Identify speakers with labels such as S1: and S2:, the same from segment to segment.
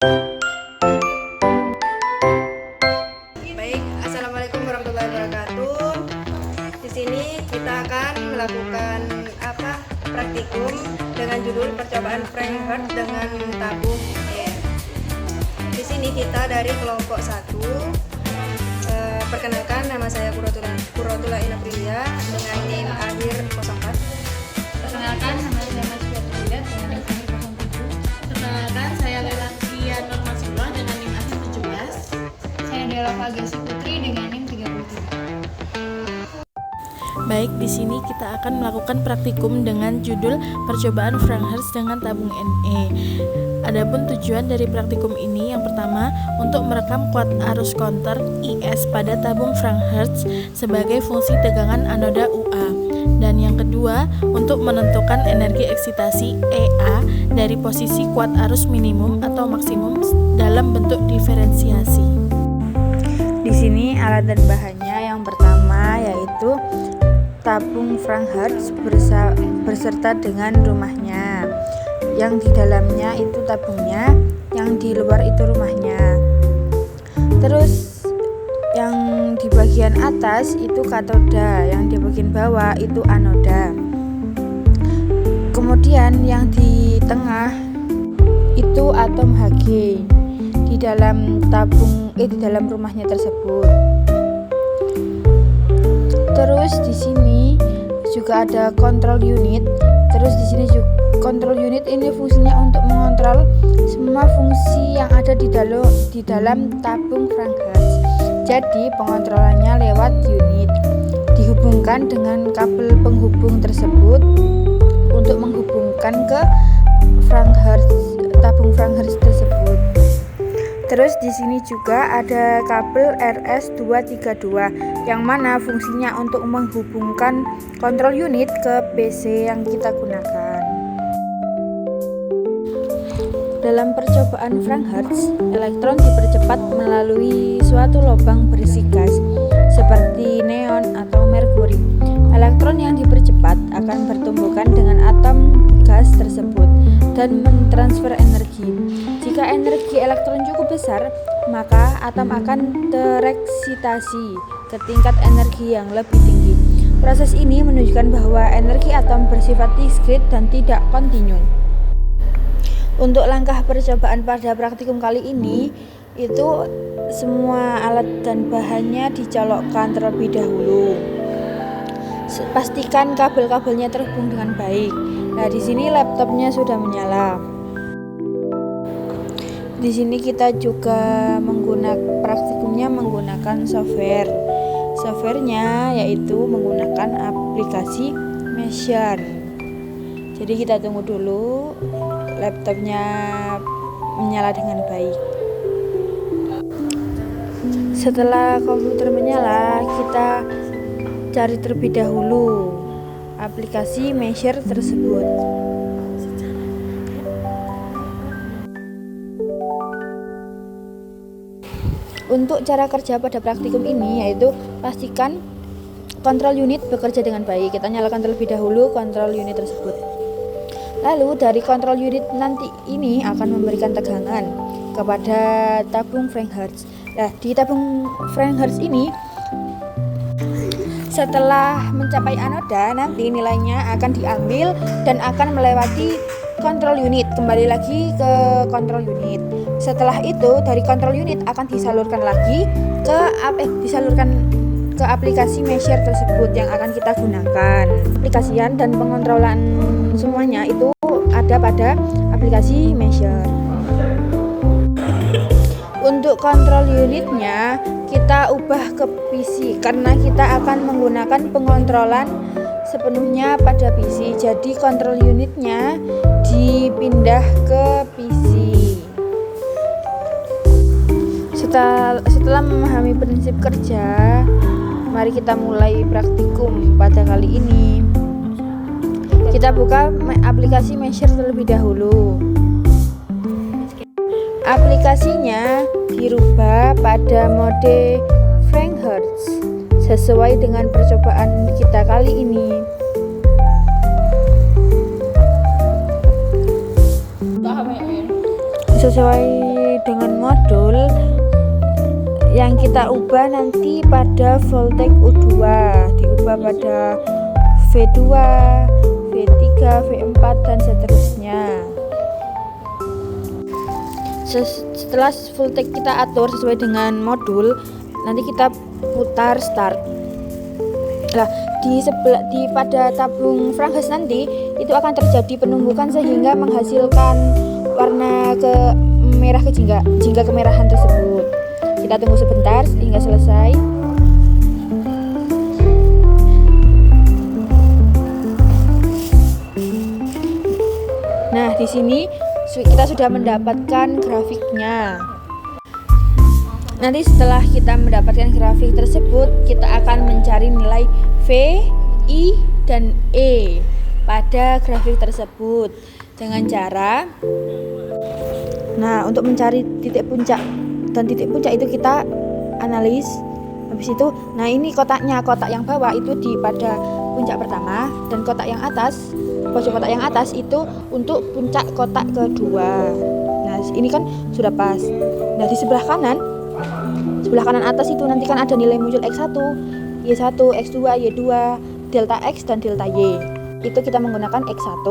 S1: Baik, assalamualaikum warahmatullahi wabarakatuh. Di sini kita akan melakukan praktikum dengan judul percobaan Frankfurt dengan tabung air. Di sini kita dari kelompok 1. Perkenalkan, nama saya Kuratula Inaprilia dengan NIM akhir 04.
S2: Perkenalkan, nama saya Masya Triat dengan NIM akhir 07. Perkenalkan, saya Lelatia Nurmasula dengan NIM akhir 17. Saya Dela Fagasi Putri dengan NIM 33.
S3: Baik, di sini kita akan melakukan praktikum dengan judul percobaan Frankfurt dengan tabung Ne. Adapun tujuan dari praktikum ini yang pertama untuk merekam kuat arus konter IS pada tabung Frankfurt sebagai fungsi tegangan anoda UA. Dan yang kedua untuk menentukan energi eksitasi EA dari posisi kuat arus minimum atau maksimum dalam bentuk diferensiasi.
S4: Di sini alat dan bahannya yang pertama yaitu tabung Frankfurt beserta dengan rumahnya. Yang di dalamnya itu tabungnya, yang di luar itu rumahnya. Terus yang di bagian atas itu katoda, yang di bagian bawah itu anoda. Kemudian yang di tengah itu atom Hg di dalam di dalam rumahnya tersebut. Terus di sini juga ada control unit. Terus di sini juga control unit ini fungsinya untuk mengontrol semua fungsi yang ada di dalam tabung Frankfurt. Jadi pengontrolannya lewat unit dihubungkan dengan kabel penghubung tersebut untuk menghubungkan ke tabung Frankfurt tersebut. Terus di sini juga ada kabel RS232 yang mana fungsinya untuk menghubungkan kontrol unit ke PC yang kita gunakan. Dalam percobaan Frankfurt, elektron dipercepat melalui suatu lubang berisi gas seperti neon atau merkuri. Elektron yang dipercepat akan bertumbukan dengan atom gas tersebut dan mentransfer energi. Jika energi elektron cukup besar, maka atom akan tereksitasi ke tingkat energi yang lebih tinggi. Proses ini menunjukkan bahwa energi atom bersifat diskrit dan tidak kontinu. Untuk langkah percobaan pada praktikum kali ini, itu semua alat dan bahannya dicolokkan terlebih dahulu. Pastikan kabel-kabelnya terhubung dengan baik. Nah, di sini laptopnya sudah menyala. Di sini kita juga praktikumnya menggunakan software. Softwarenya yaitu menggunakan aplikasi Mesher. Jadi kita tunggu dulu laptopnya menyala dengan baik. Setelah komputer menyala, kita cari terlebih dahulu aplikasi Mesher tersebut. Untuk cara kerja pada praktikum ini yaitu pastikan kontrol unit bekerja dengan baik. Kita nyalakan terlebih dahulu kontrol unit tersebut. Lalu dari kontrol unit nanti ini akan memberikan tegangan kepada tabung Frankfurt. Nah, di tabung Frankfurt ini setelah mencapai anoda nanti nilainya akan diambil dan akan melewati kontrol unit, kembali lagi ke kontrol unit. Setelah itu dari kontrol unit akan disalurkan lagi ke aplikasi Mesher tersebut yang akan kita gunakan. Aplikasian dan pengontrolan semuanya itu ada pada aplikasi Mesher. Untuk kontrol unitnya kita ubah ke PC karena kita akan menggunakan pengontrolan sepenuhnya pada PC. Jadi kontrol unitnya dipindah ke PC. Setelah memahami prinsip kerja, mari kita mulai praktikum pada kali ini. Kita buka aplikasi Mesher terlebih dahulu. Aplikasinya dirubah pada mode Frankfurt sesuai dengan percobaan kita kali ini. Sesuai sesuai dengan modul yang kita ubah nanti pada voltage U2, diubah pada V2, V3, V4 dan seterusnya. Setelah voltage kita atur sesuai dengan modul, nanti kita putar start. Lah, pada tabung Frank-Hertz nanti itu akan terjadi penumbukan sehingga menghasilkan warna merah ke jingga kemerahan tersebut. Kita tunggu sebentar hingga selesai. Nah, di sini kita sudah mendapatkan grafiknya. Nanti setelah kita mendapatkan grafik tersebut, kita akan mencari nilai V, I, dan E pada grafik tersebut dengan cara, untuk mencari titik puncak dan titik puncak itu kita analis. Habis itu, ini kotak yang bawah itu pada puncak pertama, dan kotak yang atas, pojok kotak yang atas itu untuk puncak kotak kedua. Nah, ini kan sudah pas. Nah, di sebelah kanan atas itu nanti kan ada nilai muncul X1, Y1, X2, Y2, delta X dan delta Y. Itu kita menggunakan X1.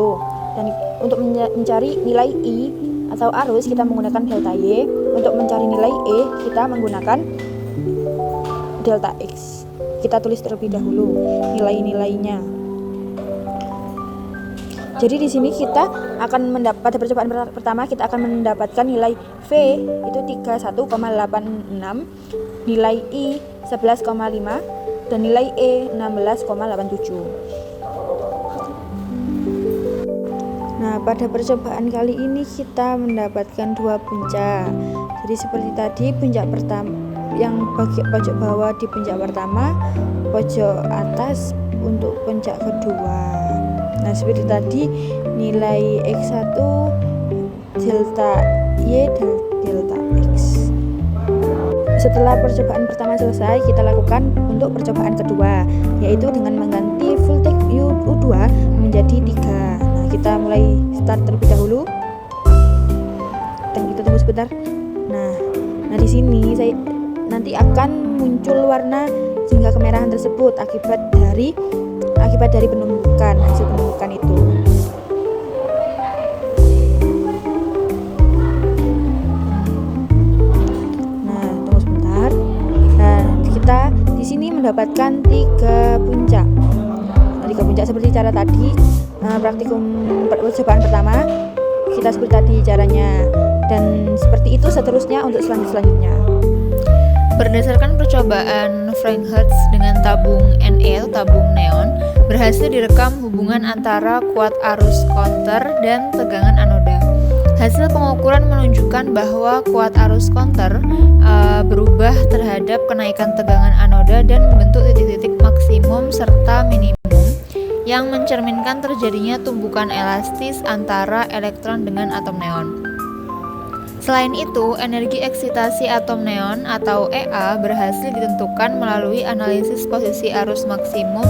S4: Dan untuk mencari nilai I atau arus kita menggunakan delta Y. Untuk mencari nilai E kita menggunakan delta X. Kita tulis terlebih dahulu nilai-nilainya. Jadi di sini kita akan pada percobaan pertama kita akan mendapatkan nilai V itu 31,86, nilai I 11,5 dan nilai E 16,87. Nah, pada percobaan kali ini kita mendapatkan dua puncak. Jadi seperti tadi puncak pertama yang pojok bawah di puncak pertama, pojok atas untuk puncak kedua. Nah, seperti tadi nilai X1, delta Y, dan delta X. Setelah percobaan pertama selesai, kita lakukan untuk percobaan kedua, yaitu dengan mengganti voltage U2 menjadi 3. Nah, kita mulai start terlebih dahulu. Kita tunggu sebentar. Nah, di sini nanti akan muncul warna jingga kemerahan tersebut akibat dari hasil penumbukan itu. Nah, tunggu sebentar. Nah, kita di sini mendapatkan 3 puncak. Seperti cara tadi, praktikum percobaan pertama kita seperti tadi caranya, dan seperti itu seterusnya untuk selanjutnya.
S2: Berdasarkan percobaan Frank-Hertz dengan tabung Na, tabung neon, berhasil direkam hubungan antara kuat arus konter dan tegangan anoda. Hasil pengukuran menunjukkan bahwa kuat arus konter berubah terhadap kenaikan tegangan anoda dan membentuk titik-titik maksimum serta minimum yang mencerminkan terjadinya tumbukan elastis antara elektron dengan atom neon. Selain itu, energi eksitasi atom neon atau EA berhasil ditentukan melalui analisis posisi arus maksimum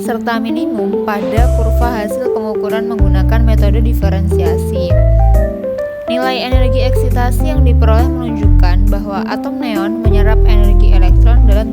S2: serta minimum pada kurva hasil pengukuran menggunakan metode diferensiasi. Nilai energi eksitasi yang diperoleh menunjukkan bahwa atom neon menyerap energi elektron dalam